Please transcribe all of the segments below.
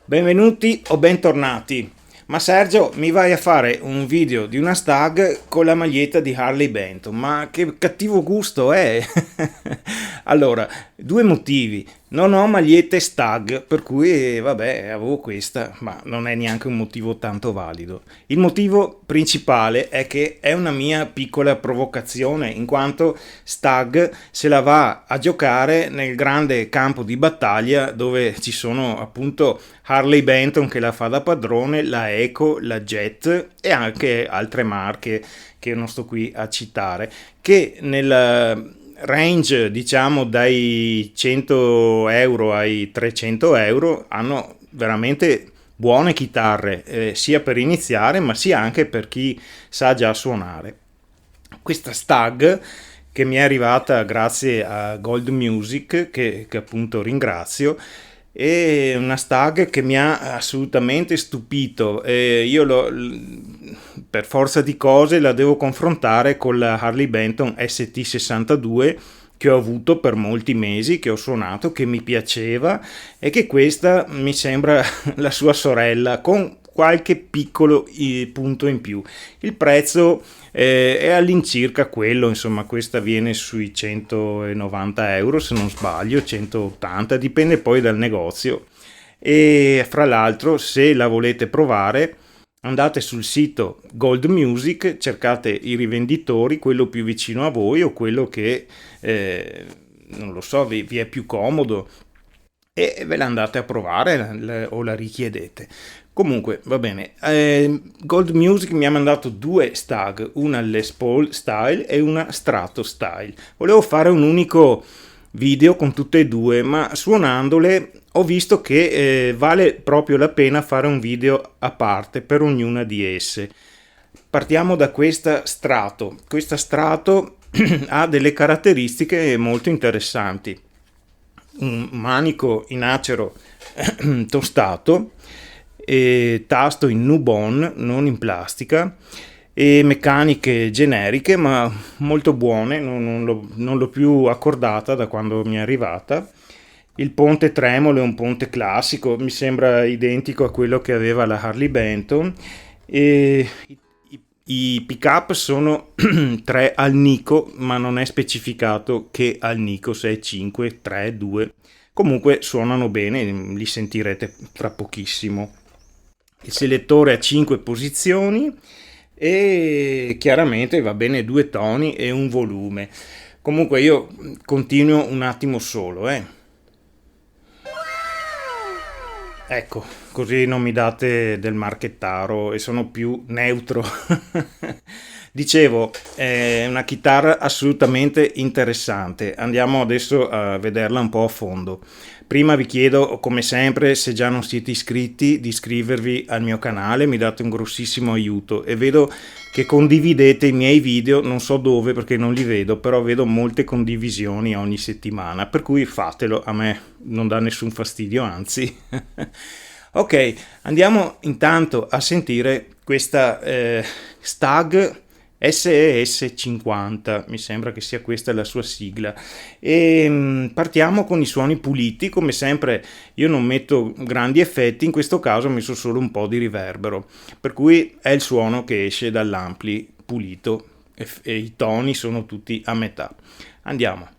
Benvenuti o bentornati. Ma Sergio, mi vai a fare un video di una stag con la maglietta di Harley Benton? Ma che cattivo gusto è! Allora, due motivi. Non ho magliette stag, per cui vabbè, avevo questa, ma non è neanche un motivo tanto valido. Il motivo principale è che è una mia piccola provocazione, in quanto stag se la va a giocare nel grande campo di battaglia dove ci sono appunto Harley Benton che la fa da padrone, la Eco, la Jet e anche altre marche che non sto qui a citare, che nel range diciamo dai 100 euro ai 300 euro hanno veramente buone chitarre, sia per iniziare ma sia anche per chi sa già suonare. Questa stag che mi è arrivata grazie a Gold Music, che appunto ringrazio, è una stag che mi ha assolutamente stupito. Per forza di cose la devo confrontare con la Harley Benton ST62 che ho avuto per molti mesi, che ho suonato, che mi piaceva e che questa mi sembra la sua sorella con qualche piccolo punto in più. Il prezzo è all'incirca quello, insomma questa viene sui 190 euro se non sbaglio, 180, dipende poi dal negozio. E fra l'altro se la volete provare andate sul sito Gold Music, cercate i rivenditori, quello più vicino a voi o quello che non lo so, vi è più comodo e ve la andate a provare o la richiedete. Comunque va bene. Gold Music mi ha mandato due stag, una Les Paul Style e una Strato Style. Volevo fare un unico video con tutte e due, ma suonandole ho visto che vale proprio la pena fare un video a parte per ognuna di esse. Partiamo da questa Strato. Questa Strato ha delle caratteristiche molto interessanti. Un manico in acero tostato, e tasto in Nubon, non in plastica, e meccaniche generiche ma molto buone, non l'ho più accordata da quando mi è arrivata. Il ponte tremolo è un ponte classico, mi sembra identico a quello che aveva la Harley Benton, e i pick-up sono 3 al Nico, ma non è specificato che al Nico, se è 5, 3, 2. Comunque suonano bene, li sentirete fra pochissimo. Il selettore ha 5 posizioni e chiaramente va bene 2 toni e un volume. Comunque io continuo un attimo solo, Ecco, così non mi date del marchettaro e sono più neutro. Dicevo, è una chitarra assolutamente interessante. Andiamo adesso a vederla un po' a fondo. Prima vi chiedo, come sempre, se già non siete iscritti, di iscrivervi al mio canale, mi date un grossissimo aiuto e vedo che condividete i miei video, non so dove perché non li vedo, però vedo molte condivisioni ogni settimana, per cui fatelo, a me non dà nessun fastidio, anzi. Ok, andiamo intanto a sentire questa Stag SES50, mi sembra che sia questa la sua sigla, e partiamo con i suoni puliti. Come sempre io non metto grandi effetti, in questo caso ho messo solo un po' di riverbero, per cui è il suono che esce dall'ampli pulito e i toni sono tutti a metà. Andiamo.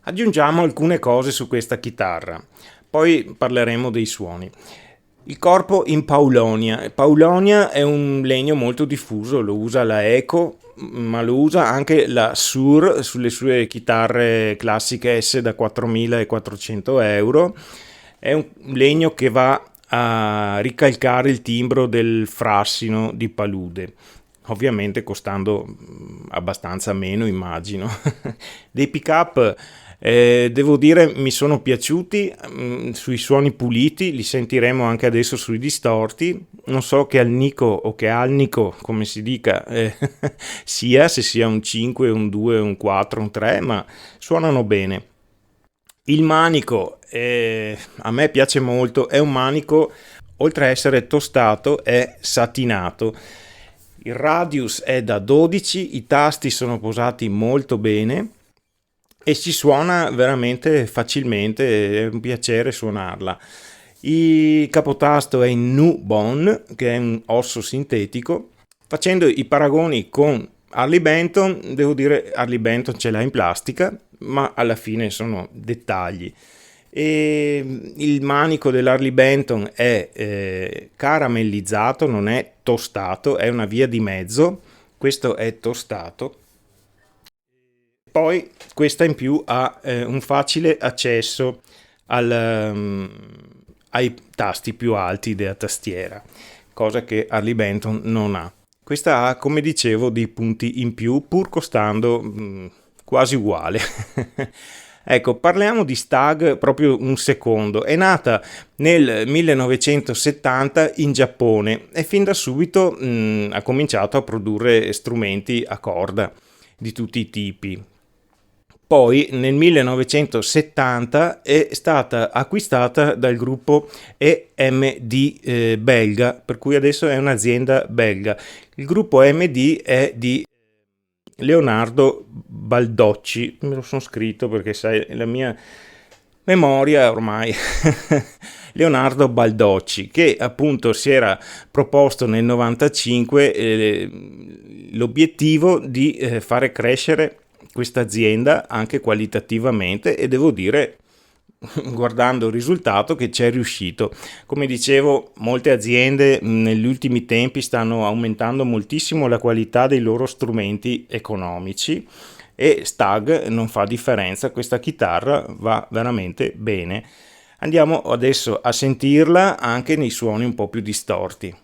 Aggiungiamo alcune cose su questa chitarra, poi parleremo dei suoni. Il corpo in paulonia. Paulonia è un legno molto diffuso, lo usa la Eco, ma lo usa anche la Sur sulle sue chitarre classiche S da 4.400 euro. È un legno che va a ricalcare il timbro del frassino di palude, ovviamente costando abbastanza meno, immagino. Dei pick-up devo dire mi sono piaciuti, sui suoni puliti, li sentiremo anche adesso sui distorti. Non so che alnico o che alnico, come si dica, sia, se sia un 5, un 2, un 4, un 3, ma suonano bene. Il manico a me piace molto, è un manico, oltre a essere tostato, è satinato. Il radius è da 12, i tasti sono posati molto bene e si suona veramente facilmente, è un piacere suonarla. Il capotasto è in nu bone, che è un osso sintetico. Facendo i paragoni con Harley Benton, devo dire Harley Benton ce l'ha in plastica, ma alla fine sono dettagli. E il manico dell'Harley Benton è caramellizzato, non è tostato, è una via di mezzo. Questo è tostato. Poi questa in più ha un facile accesso ai tasti più alti della tastiera, cosa che Harley Benton non ha. Questa ha, come dicevo, dei punti in più, pur costando quasi uguale. Ecco, parliamo di Stag proprio un secondo. È nata nel 1970 in Giappone e fin da subito ha cominciato a produrre strumenti a corda di tutti i tipi. Poi nel 1970 è stata acquistata dal gruppo EMD belga, per cui adesso è un'azienda belga. Il gruppo EMD è di Leonardo Baldocci, me lo sono scritto perché sai, la mia memoria ormai. Leonardo Baldocci, che appunto si era proposto nel 95 l'obiettivo di fare crescere questa azienda anche qualitativamente, e devo dire, guardando il risultato, che ci è riuscito. Come dicevo, molte aziende negli ultimi tempi stanno aumentando moltissimo la qualità dei loro strumenti economici e Stag non fa differenza. Questa chitarra va veramente bene. Andiamo adesso a sentirla anche nei suoni un po' più distorti.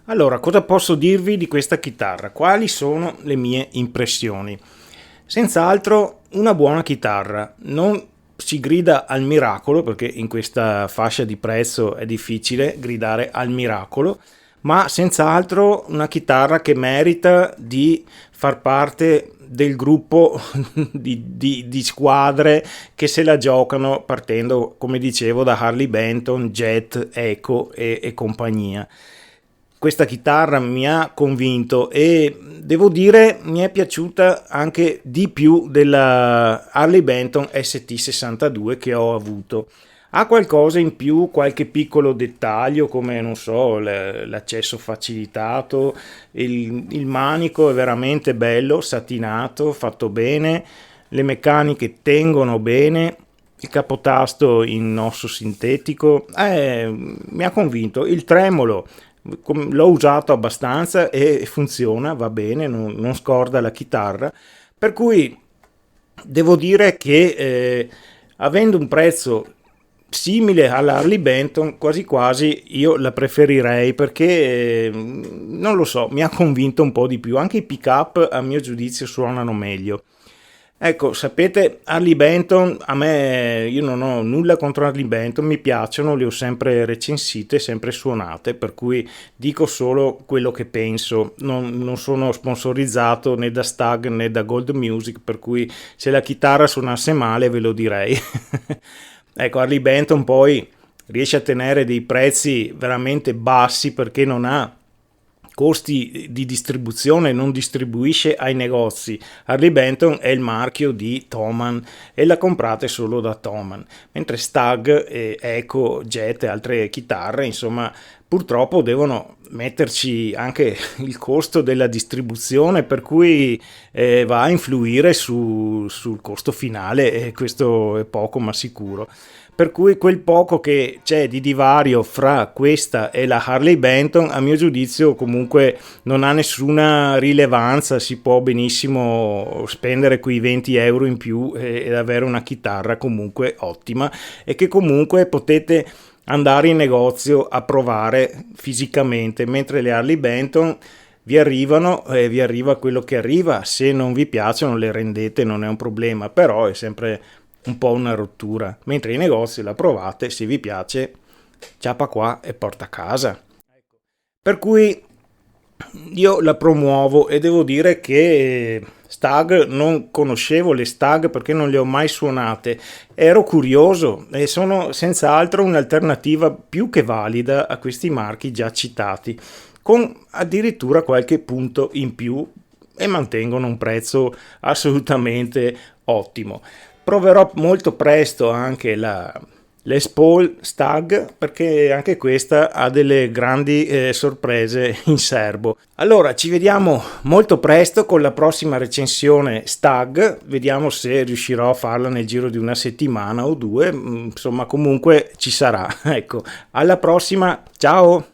Allora, cosa posso dirvi di questa chitarra? Quali sono le mie impressioni? Senz'altro una buona chitarra, non si grida al miracolo perché in questa fascia di prezzo è difficile gridare al miracolo, ma senz'altro una chitarra che merita di far parte del gruppo di squadre che se la giocano partendo, come dicevo, da Harley Benton, Jet, Echo e compagnia. Questa chitarra mi ha convinto e devo dire mi è piaciuta anche di più della Harley Benton ST62 che ho avuto. Ha qualcosa in più, qualche piccolo dettaglio come, non so, l'accesso facilitato, il manico è veramente bello, satinato, fatto bene, le meccaniche tengono bene, il capotasto in osso sintetico, mi ha convinto. Il tremolo l'ho usato abbastanza e funziona, va bene, non scorda la chitarra, per cui devo dire che avendo un prezzo simile alla Harley Benton, quasi quasi io la preferirei perché non lo so, mi ha convinto un po' di più. Anche i pick up a mio giudizio suonano meglio. Ecco, sapete, Harley Benton, a me, io non ho nulla contro Harley Benton, mi piacciono, le ho sempre recensite, sempre suonate, per cui dico solo quello che penso, non sono sponsorizzato né da Stag né da Gold Music, per cui se la chitarra suonasse male ve lo direi. Ecco, Harley Benton poi riesce a tenere dei prezzi veramente bassi perché non ha costi di distribuzione, non distribuisce ai negozi. Harley Benton è il marchio di Thomann e la comprate solo da Thomann, mentre Stag, Echo, Jet e altre chitarre, insomma, purtroppo devono metterci anche il costo della distribuzione, per cui va a influire sul costo finale, e questo è poco ma sicuro. Per cui quel poco che c'è di divario fra questa e la Harley Benton, a mio giudizio, comunque non ha nessuna rilevanza. Si può benissimo spendere quei 20 euro in più ed avere una chitarra comunque ottima e che comunque potete andare in negozio a provare fisicamente, mentre le Harley Benton vi arrivano e vi arriva quello che arriva. Se non vi piacciono le rendete, non è un problema, però è sempre un po' una rottura, mentre in negozio la provate, se vi piace ciapa qua e porta a casa. Per cui io la promuovo e devo dire che Stag, non conoscevo le Stag perché non le ho mai suonate, ero curioso e sono senz'altro un'alternativa più che valida a questi marchi già citati, con addirittura qualche punto in più e mantengono un prezzo assolutamente ottimo. Proverò molto presto anche la Les Paul Stag perché anche questa ha delle grandi sorprese in serbo. Allora ci vediamo molto presto con la prossima recensione Stag, vediamo se riuscirò a farla nel giro di una settimana o due, insomma comunque ci sarà. Ecco, alla prossima, ciao!